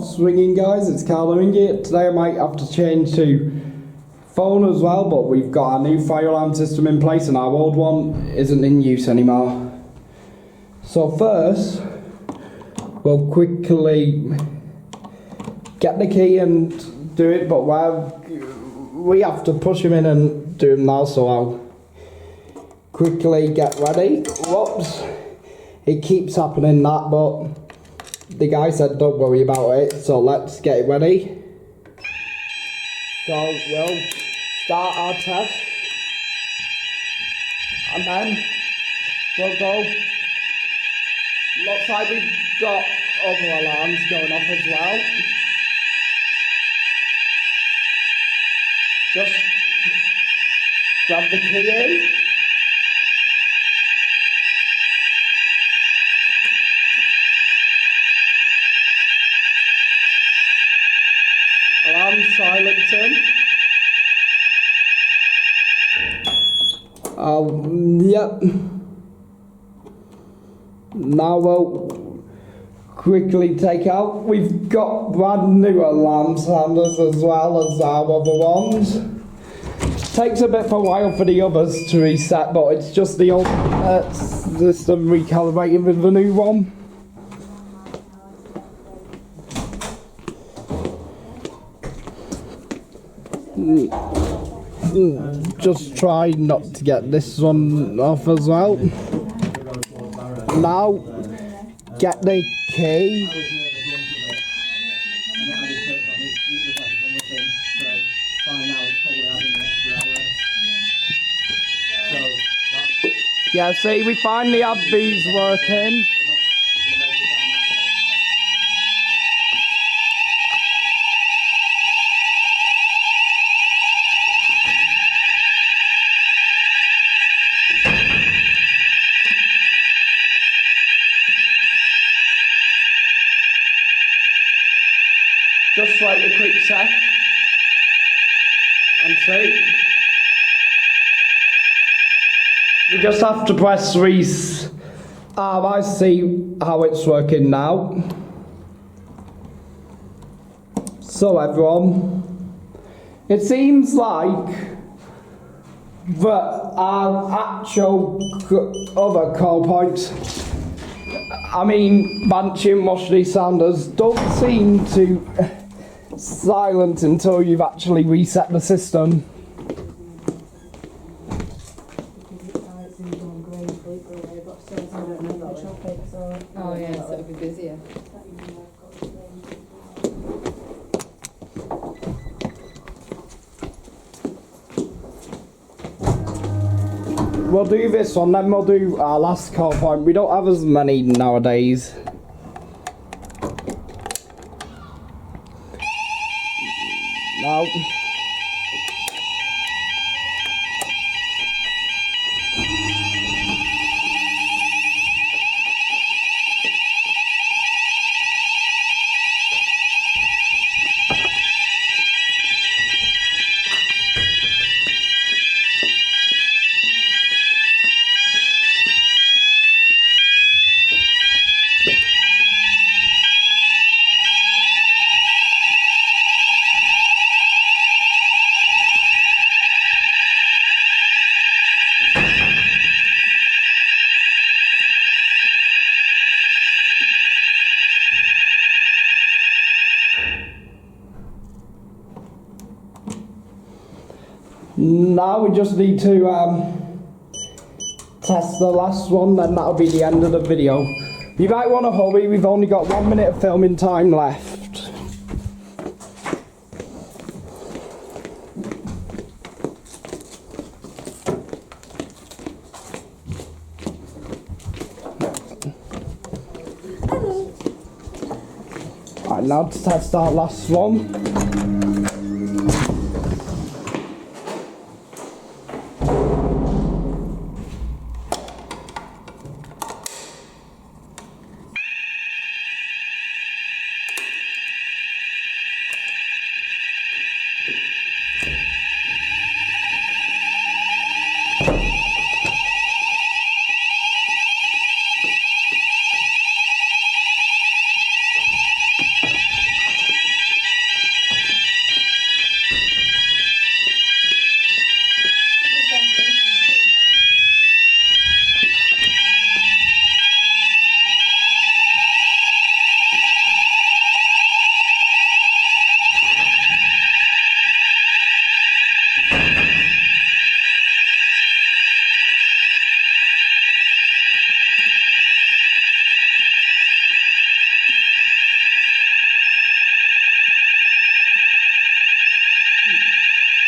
what's ringing, guys? It's Carl here. Today I might have to change to phone as well, but we've got a new fire alarm system in place and our old one isn't in use anymore. So first, we'll quickly get the key and do it, but we have to push him in and do him now, so I'll quickly get ready. Whoops. It keeps happening that, but the guy said don't worry about it, so let's get it ready. So we'll start our test, and then we'll go. Looks like we've got other alarms going off as well. Just grab the key in. Alarm silencing. Yep. Now we'll quickly take out. We've got brand new alarm sounders as well as our other ones. Takes a bit of a while for the others to reset, but it's just the old system recalibrating with the new one. Just try not to get this one off as well. Now, get the key. Yeah, see, we finally have these working. Just like a quick sec and see. You just have to press reset. I see how it's working now. So everyone, it seems like that our actual other call points, I mean Banshee and Washley Sanders, don't seem to silent until you've actually reset the system. Oh yeah, so it'll be busier. We'll do this one, then we'll do our last call point. We don't have as many nowadays. Now, now we just need to test the last one, then that'll be the end of the video. You might want to hurry, we've only got 1 minute of filming time left. Right, now to test our last one.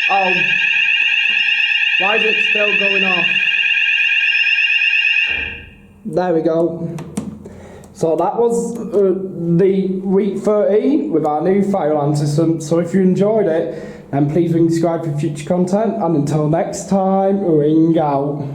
Oh, why is it still going off? There we go. So that was the week 13 with our new fire alarm system. So if you enjoyed it, then please ring subscribe for future content. And until next time, ring out.